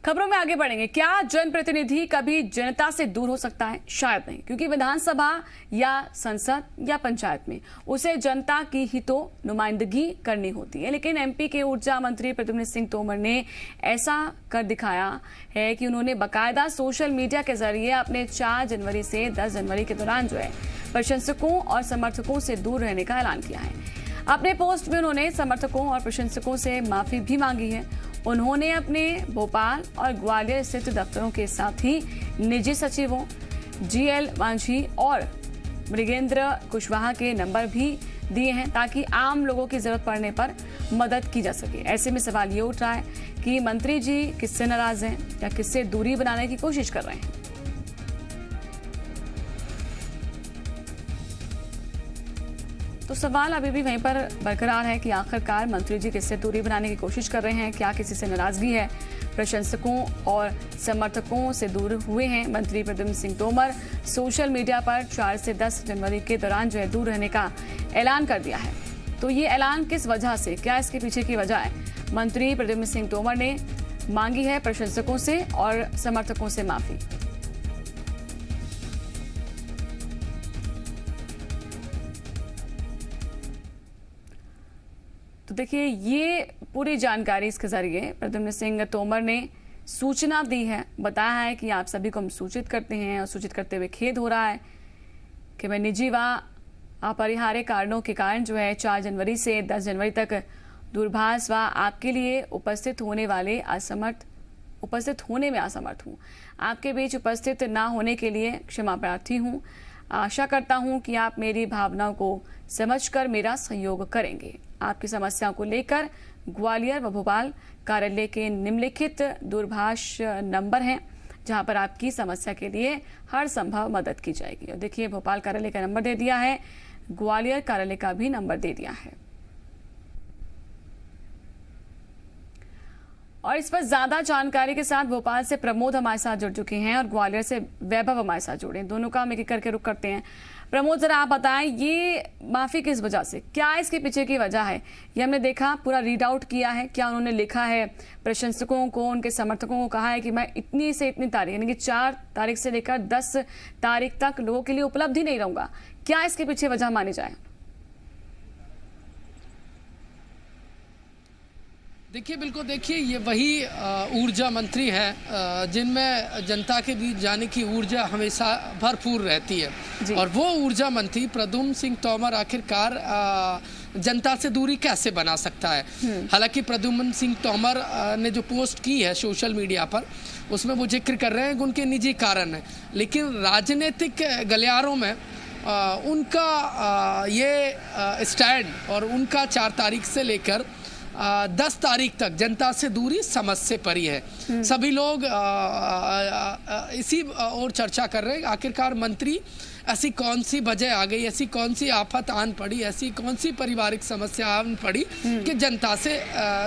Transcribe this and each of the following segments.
खबरों में आगे बढ़ेंगे। क्या जनप्रतिनिधि कभी जनता से दूर हो सकता है? शायद नहीं, क्योंकि विधानसभा या संसद या पंचायत में उसे जनता की ही तो नुमाइंदगी करनी होती है। लेकिन एमपी के ऊर्जा मंत्री प्रद्युम्न सिंह तोमर ने ऐसा कर दिखाया है कि उन्होंने बाकायदा सोशल मीडिया के जरिए अपने 4 जनवरी से 10 जनवरी के दौरान जो है प्रशंसकों और समर्थकों से दूर रहने का ऐलान किया है। अपने पोस्ट में उन्होंने समर्थकों और प्रशंसकों से माफी भी मांगी है। उन्होंने अपने भोपाल और ग्वालियर स्थित दफ्तरों के साथ ही निजी सचिवों जीएल मांझी और मृगेंद्र कुशवाहा के नंबर भी दिए हैं ताकि आम लोगों की जरूरत पड़ने पर मदद की जा सके। ऐसे में सवाल ये उठ रहा है कि मंत्री जी किससे नाराज हैं या किससे दूरी बनाने की कोशिश कर रहे हैं। तो सवाल अभी भी वहीं पर बरकरार है कि आखिरकार मंत्री जी किससे दूरी बनाने की कोशिश कर रहे हैं। क्या किसी से नाराजगी है? प्रशंसकों और समर्थकों से दूर हुए हैं मंत्री प्रद्युम्न सिंह तोमर। सोशल मीडिया पर 4 से 10 जनवरी के दौरान जो है दूर रहने का ऐलान कर दिया है। तो ये ऐलान किस वजह से, क्या इसके पीछे की वजह है? मंत्री प्रद्युम्न सिंह तोमर ने मांगी है प्रशंसकों से और समर्थकों से माफी। तो देखिए, ये पूरी जानकारी इसके जरिए प्रद्युम्न सिंह तोमर ने सूचना दी है, बताया है कि आप सभी को हम सूचित करते हैं और सूचित करते हुए खेद हो रहा है कि मैं निजी व अपरिहार्य कारणों के कारण जो है 4 जनवरी से 10 जनवरी तक दूरभाष व आपके लिए उपस्थित होने में असमर्थ हूँ। आपके बीच उपस्थित न होने के लिए क्षमा प्रार्थी हूँ। आशा करता हूँ कि आप मेरी भावनाओं को समझकर मेरा सहयोग करेंगे। आपकी समस्याओं को लेकर ग्वालियर व भोपाल कार्यालय के निम्नलिखित दूरभाष नंबर हैं, जहां पर आपकी समस्या के लिए हर संभव मदद की जाएगी। और देखिए, भोपाल कार्यालय का नंबर दे दिया है, ग्वालियर कार्यालय का भी नंबर दे दिया है। और इस पर ज्यादा जानकारी के साथ भोपाल से प्रमोद हमारे साथ जुड़ चुके हैं और ग्वालियर से वैभव हमारे साथ जुड़े। दोनों का हम एक एक करके रुक करते हैं। प्रमोद, जरा आप बताएं, ये माफी किस वजह से, क्या इसके पीछे की वजह है? ये हमने देखा, पूरा रीड आउट किया है। क्या उन्होंने लिखा है प्रशंसकों को, उनके समर्थकों को कहा है कि मैं इतनी से इतनी तारीख, यानी कि 4 तारीख से लेकर 10 तारीख तक लोगों के लिए उपलब्ध ही नहीं रहूंगा? क्या इसके पीछे वजह मानी जाए? देखिए, बिल्कुल देखिए, ये वही ऊर्जा मंत्री हैं जिनमें जनता के बीच जाने की ऊर्जा हमेशा भरपूर रहती है। और वो ऊर्जा मंत्री प्रद्युम्न सिंह तोमर आखिरकार जनता से दूरी कैसे बना सकता है? हालांकि प्रद्युम्न सिंह तोमर ने जो पोस्ट की है सोशल मीडिया पर, उसमें वो जिक्र कर रहे हैं कि उनके निजी कारण है, लेकिन राजनीतिक गलियारों में उनका ये स्टैंड और उनका 4 तारीख से लेकर 10 तारीख तक जनता से दूरी समझ से परी है। सभी लोग इसी और चर्चा कर रहे हैं, आखिरकार मंत्री ऐसी कौन सी वजह आ गई, ऐसी कौन सी आफत आन पड़ी, ऐसी कौन सी पारिवारिक समस्या आन पड़ी कि जनता से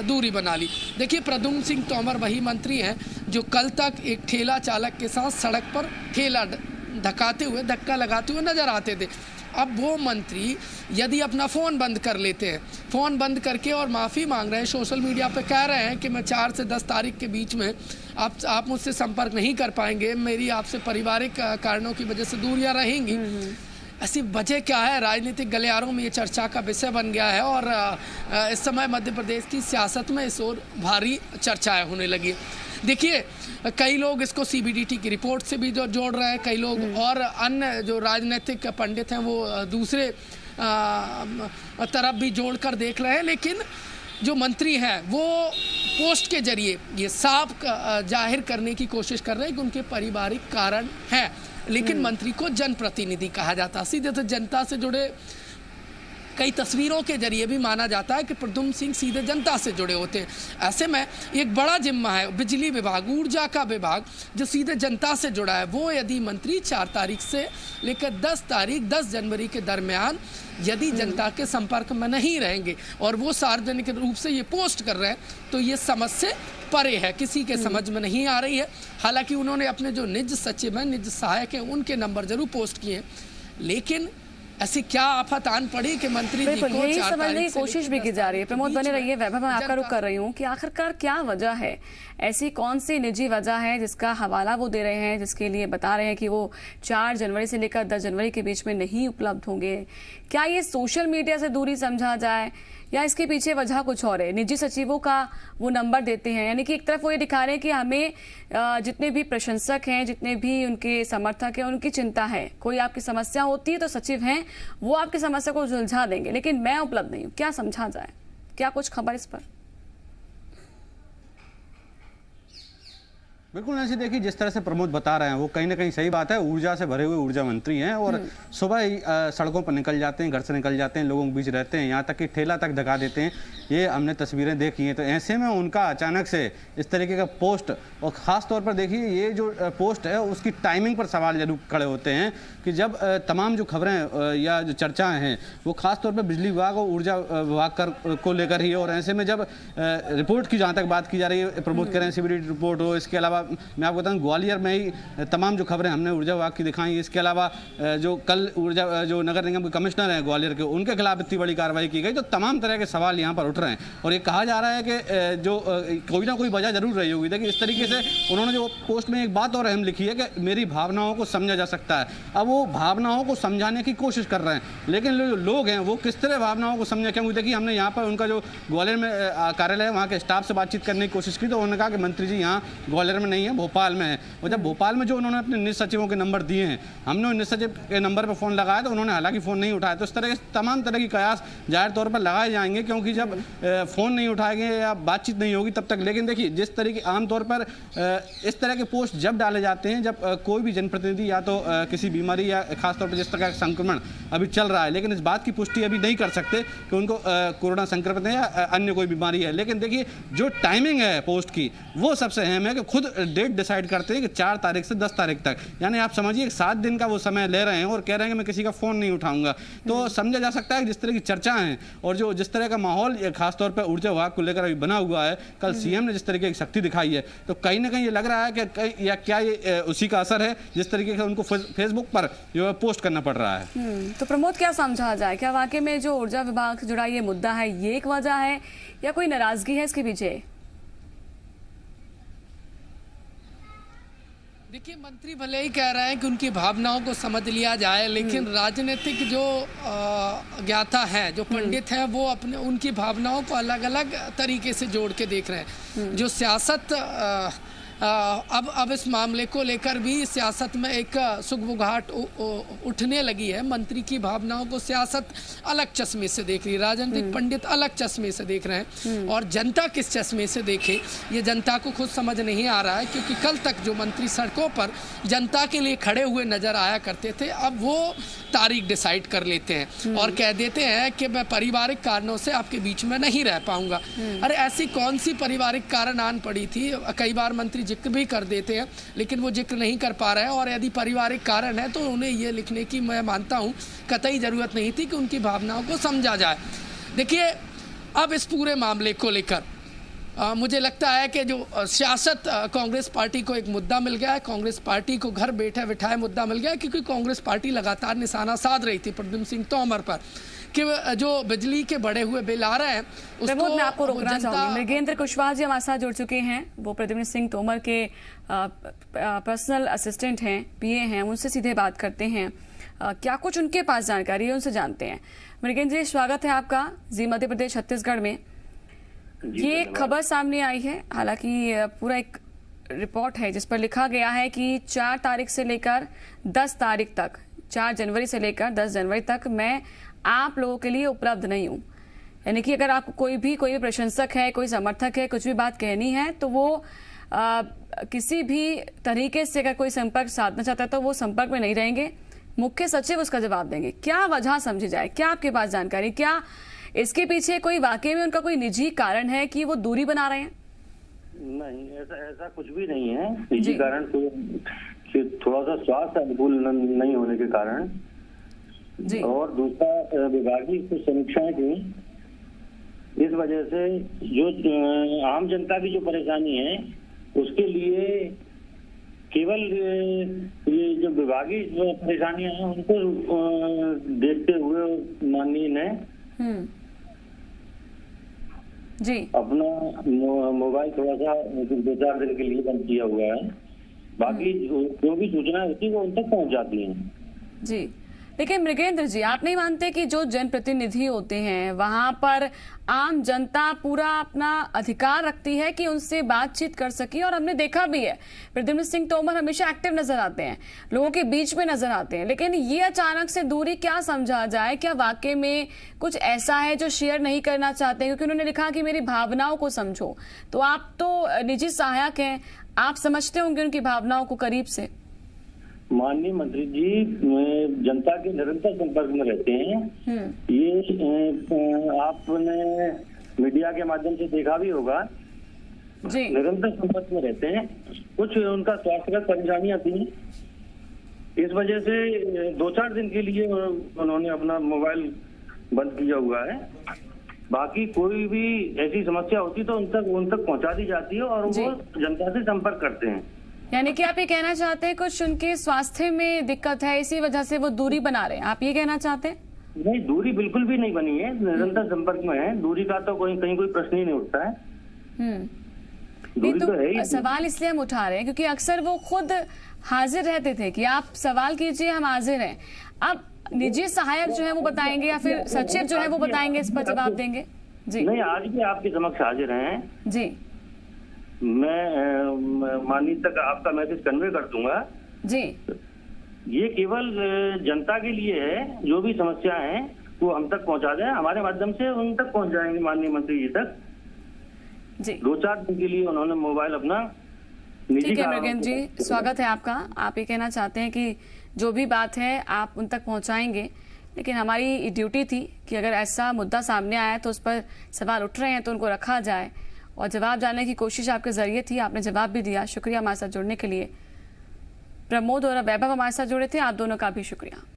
दूरी बना ली। देखिए, प्रद्युम्न सिंह तोमर वही मंत्री हैं जो कल तक एक ठेला चालक के साथ सड़क पर ठेला धक्का लगाते हुए नजर आते थे। अब वो मंत्री यदि अपना फ़ोन बंद कर लेते हैं, फ़ोन बंद करके और माफ़ी मांग रहे हैं, सोशल मीडिया पे कह रहे हैं कि मैं 4 से 10 तारीख के बीच में आप मुझसे संपर्क नहीं कर पाएंगे, मेरी आपसे पारिवारिक कारणों की वजह से दूरियां रहेंगी। ऐसी वजह क्या है? राजनीतिक गलियारों में ये चर्चा का विषय बन गया है और इस समय मध्य प्रदेश की सियासत में इस ओर भारी चर्चाएँ होने लगी। देखिए, कई लोग इसको सीबीडीटी की रिपोर्ट से भी जोड़ रहे हैं, कई लोग और अन्य जो राजनीतिक पंडित हैं वो दूसरे तरफ भी जोड़कर देख रहे हैं। लेकिन जो मंत्री हैं वो पोस्ट के जरिए ये साफ जाहिर करने की कोशिश कर रहे हैं कि उनके पारिवारिक कारण हैं, लेकिन मंत्री को जनप्रतिनिधि कहा जाता है। सीधे तो जनता से जुड़े कई तस्वीरों के जरिए भी माना जाता है कि प्रद्युम्न सिंह सीधे जनता से जुड़े होते हैं। ऐसे में एक बड़ा जिम्मा है बिजली विभाग, ऊर्जा का विभाग जो सीधे जनता से जुड़ा है। वो यदि मंत्री 4 तारीख से लेकर 10 जनवरी के दरमियान यदि जनता के संपर्क में नहीं रहेंगे और वो सार्वजनिक रूप से ये पोस्ट कर रहे हैं, तो ये समझ से परे है, किसी के समझ में नहीं आ रही है। हालांकि उन्होंने अपने जो निज सचिव हैं, निज सहायक हैं, उनके नंबर जरूर पोस्ट किए हैं, लेकिन ऐसी क्या आफत आन पड़ी कि मंत्री जी बिल्कुल को यही 4 समझने तारीख की से कोशिश भी लेकर की 10 जा रही है। तारीख के प्रमोद बने बीच में रहिए। वैभव, मैं आपका रुख कर रही हूँ कि आखिरकार क्या वजह है, ऐसी कौन सी निजी वजह है जिसका हवाला वो दे रहे हैं, जिसके लिए बता रहे हैं कि वो 4 जनवरी से लेकर 10 जनवरी के बीच में नहीं उपलब्ध होंगे? क्या ये सोशल मीडिया से दूरी समझा जाए या इसके पीछे वजह कुछ और है? निजी सचिवों का वो नंबर देते हैं, यानी कि एक तरफ वो ये दिखा रहे हैं कि हमें जितने भी प्रशंसक हैं, जितने भी उनके समर्थक हैं, उनकी चिंता है। कोई आपकी समस्या होती है तो सचिव हैं, वो आपकी समस्या को सुलझा देंगे, लेकिन मैं उपलब्ध नहीं हूँ। क्या समझा जाए? क्या कुछ खबर इस पर? बिल्कुल ऐसे देखिए, जिस तरह से प्रमोद बता रहे हैं वो कहीं ना कहीं सही बात है। ऊर्जा से भरे हुए ऊर्जा मंत्री हैं और सुबह ही सड़कों पर निकल जाते हैं, घर से निकल जाते हैं, लोगों के बीच रहते हैं, यहाँ तक कि ठेला तक धका देते हैं। ये हमने तस्वीरें देखी हैं। तो ऐसे में उनका अचानक से इस तरीके का पोस्ट, और ख़ास तौर पर देखिए ये जो पोस्ट है उसकी टाइमिंग पर सवाल जरूर खड़े होते हैं कि जब तमाम जो खबरें या जो चर्चाएँ हैं वो खास तौर पर बिजली विभाग और ऊर्जा विभाग को लेकर ही है। और ऐसे में जब रिपोर्ट की जहाँ तक बात की जा रही है, प्रमोद कह रहे हैं सीबीडी रिपोर्ट हो, इसके अलावा मैं आपको बताऊं ग्वालियर में ही तमाम जो खबरें हमने ऊर्जा विभाग की दिखाई। इसके अलावा जो कल ऊर्जा जो नगर निगम के कमिश्नर हैं ग्वालियर के, उनके खिलाफ इतनी बड़ी कार्रवाई की गई। तो तमाम तरह के सवाल यहाँ पर उठ रहे हैं और ये कहा जा रहा है कि जो कोई ना कोई वजह जरूर रही होगी। देखिए इस तरीके से उन्होंने जो पोस्ट में एक बात और अहम लिखी है कि मेरी भावनाओं को समझा जा सकता है। अब वो भावनाओं को समझाने की कोशिश कर रहे हैं, लेकिन जो लोग हैं वो किस तरह भावनाओं को समझे? क्योंकि देखिए हमने यहाँ पर उनका जो ग्वालियर में कार्यालय है वहाँ के स्टाफ से बातचीत करने की कोशिश की तो उन्होंने कहा कि मंत्री जी यहाँ ग्वालियर में नहीं है, भोपाल में है। और जब भोपाल में जो उन्होंने अपने निज सचिवों के नंबर दिए हैं, हमने उन निज सचिव के नंबर पर फ़ोन लगाया तो उन्होंने हालांकि फ़ोन नहीं उठाया। तो इस तरह के तमाम तरह की कयास जाहिर तौर पर लगाए जाएंगे, क्योंकि जब फ़ोन नहीं उठाएंगे या बातचीत नहीं होगी तब तक। लेकिन देखिए जिस तरीके आमतौर पर इस तरह के पोस्ट जब डाले जाते हैं, जब कोई भी जनप्रतिनिधि या तो किसी बीमारी या खासतौर पर जिस तरह का संक्रमण अभी चल रहा है, लेकिन इस बात की पुष्टि अभी नहीं कर सकते कि उनको कोरोना संक्रमित है या अन्य कोई बीमारी है। लेकिन देखिए जो टाइमिंग है पोस्ट की वो सबसे अहम है कि खुद डेट डिसाइड करते हैं कि 4 तारीख से 10 तारीख तक, यानी आप समझिए 7 दिन का वो समय ले रहे हैं और कह रहे हैं कि मैं किसी का फ़ोन नहीं उठाऊंगा। तो समझा जा सकता है कि जिस तरह की चर्चा है और जो जिस तरह का माहौल खासतौर पर ऊर्जा विभाग को लेकर अभी बना हुआ है, कल सीएम ने जिस तरीके की शक्ति दिखाई है, तो कहीं ना कहीं ये लग रहा है कि या क्या ये उसी का असर है जिस तरीके से उनको फेसबुक पर जो है पोस्ट करना पड़ रहा है। तो प्रमोद क्या समझा जाए? क्या वाकई में जो ऊर्जा विभाग से जुड़ा ये मुद्दा है ये एक वजह है या कोई नाराजगी है इसके पीछे? देखिए मंत्री भले ही कह रहे हैं कि उनकी भावनाओं को समझ लिया जाए, लेकिन राजनीतिक जो ज्ञाता है, जो पंडित हैं, वो अपने उनकी भावनाओं को अलग अलग तरीके से जोड़ के देख रहे हैं। जो सियासत अब इस मामले को लेकर भी सियासत में एक सुगबुगाहट उठने लगी है। मंत्री की भावनाओं को सियासत अलग चश्मे से देख रही है, राजनीतिक पंडित अलग चश्मे से देख रहे हैं, और जनता किस चश्मे से देखे ये जनता को खुद समझ नहीं आ रहा है। क्योंकि कल तक जो मंत्री सड़कों पर जनता के लिए खड़े हुए नजर आया करते थे, अब वो तारीख डिसाइड कर लेते हैं और कह देते हैं कि मैं पारिवारिक कारणों से आपके बीच में नहीं रह पाऊंगा। अरे ऐसी कौन सी पारिवारिक कारण आन पड़ी थी? कई बार मंत्री जिक्र भी कर देते हैं लेकिन वो जिक्र नहीं कर पा रहे हैं, और यदि पारिवारिक कारण है तो उन्हें ये लिखने की मैं मानता हूँ कतई ज़रूरत नहीं थी कि उनकी भावनाओं को समझा जाए। देखिए अब इस पूरे मामले को लेकर मुझे लगता है कि जो सियासत कांग्रेस पार्टी को एक मुद्दा मिल गया है, कांग्रेस पार्टी को घर बैठे बिठाए मुद्दा मिल गया है, क्योंकि कांग्रेस पार्टी लगातार निशाना साध रही थी प्रद्युम्न सिंह तोमर पर कि जो बिजली के बढ़े हुए बिल आ रहे हैं उसको मैं आपको रोकना चाहूंगी। मृगेंद्र कुशवाहा जी हमारे साथ जुड़ चुके हैं, वो प्रद्युम्न सिंह तोमर के पर्सनल असिस्टेंट हैं, पीए हैं, उनसे सीधे बात करते हैं। क्या कुछ उनके पास जानकारी है उनसे जानते हैं। मृगेंद्र जी स्वागत है आपका जी मध्य प्रदेश छत्तीसगढ़ में। ये खबर सामने आई है, हालांकि पूरा एक रिपोर्ट है जिस पर लिखा गया है कि 4 तारीख से लेकर 10 तारीख तक, 4 जनवरी से लेकर 10 जनवरी तक मैं आप लोगों के लिए उपलब्ध नहीं हूं। यानी कि अगर आपको कोई भी प्रशंसक है, कोई समर्थक है, कुछ भी बात कहनी है तो वो किसी भी तरीके से अगर कोई संपर्क साधना चाहता है तो वो संपर्क में नहीं रहेंगे, मुख्य सचिव उसका जवाब देंगे। क्या वजह समझी जाए? क्या आपके पास जानकारी? क्या इसके पीछे कोई वाकई में उनका कोई निजी कारण है कि वो दूरी बना रहे हैं? नहीं, ऐसा कुछ भी नहीं है। निजी कारण तो थोड़ा सा स्वास्थ्य अनुकूल नहीं होने के कारण जी, और दूसरा विभागीय कुछ समीक्षाएं थी, इस वजह से जो आम जनता की जो परेशानी है उसके लिए केवल ये जो जो विभागीय जो परेशानियां हैं उनको देखते हुए माननीय ने जी अपना मोबाइल थोड़ा सा 2-4 दिन के लिए बंद किया हुआ है। बाकी जो भी सूचनाएं होती है वो उन तक पहुंच जाती हैं। जी, लेकिन मृगेंद्र जी, आप नहीं मानते कि जो जनप्रतिनिधि होते हैं वहां पर आम जनता पूरा अपना अधिकार रखती है कि उनसे बातचीत कर सके? और हमने देखा भी है, प्रद्युम्न सिंह तोमर हमेशा एक्टिव नजर आते हैं, लोगों के बीच में नजर आते हैं, लेकिन ये अचानक से दूरी क्या समझा जाए? क्या वाकई में कुछ ऐसा है जो शेयर नहीं करना चाहते? क्योंकि उन्होंने लिखा कि मेरी भावनाओं को समझो। तो आप तो निजी सहायक हैं, आप समझते होंगे उनकी भावनाओं को करीब से। माननीय मंत्री जी जनता के निरंतर संपर्क में रहते हैं। ये आपने मीडिया के माध्यम से देखा भी होगा जी। निरंतर संपर्क में रहते हैं। कुछ उनका स्वास्थ्यगत परेशानियां थी, इस वजह से 2-4 दिन के लिए उन्होंने अपना मोबाइल बंद किया हुआ है। बाकी कोई भी ऐसी समस्या होती तो उन तक पहुंचा दी जाती है और वो जनता से संपर्क करते हैं। यानी कि आप ये कहना चाहते हैं कुछ उनके स्वास्थ्य में दिक्कत है, इसी वजह से वो दूरी बना रहे हैं, आप ये कहना चाहते हैं? नहीं, दूरी बिल्कुल भी नहीं बनी है, निरंतर संपर्क में है। दूरी का तो कहीं कोई प्रश्न ही नहीं उठता है। दूरी तो है ही। सवाल इसलिए हम उठा रहे हैं क्योंकि अक्सर वो खुद हाजिर रहते थे कि आप सवाल कीजिए, हम हाजिर हैं। अब निजी सहायक जो है वो बताएंगे या फिर सचिव जो है वो बताएंगे, इस पर जवाब देंगे? जी नहीं, आज भी आपके समक्ष हाजिर हैं जी। मैं माननीय तक आपका मैसेज कन्वे कर दूंगा जी। ये केवल जनता के लिए है, जो भी समस्याएं हैं वो हम तक पहुंचा दें, हमारे माध्यम से उन तक पहुंच जाएंगे माननीय मंत्री जी तक जी। 2-4 दिन के लिए उन्होंने मोबाइल अपना निजी। ठीक है मृगेंद्र जी, स्वागत है आपका। आप ये कहना चाहते हैं कि जो भी बात है आप उन तक पहुंचाएंगे, लेकिन हमारी ड्यूटी थी कि अगर ऐसा मुद्दा सामने आया तो उस पर सवाल उठ रहे हैं तो उनको रखा जाए और जवाब जानने की कोशिश आपके जरिए थी। आपने जवाब भी दिया, शुक्रिया हमारे साथ जुड़ने के लिए। प्रमोद और वैभव हमारे साथ जुड़े थे, आप दोनों का भी शुक्रिया।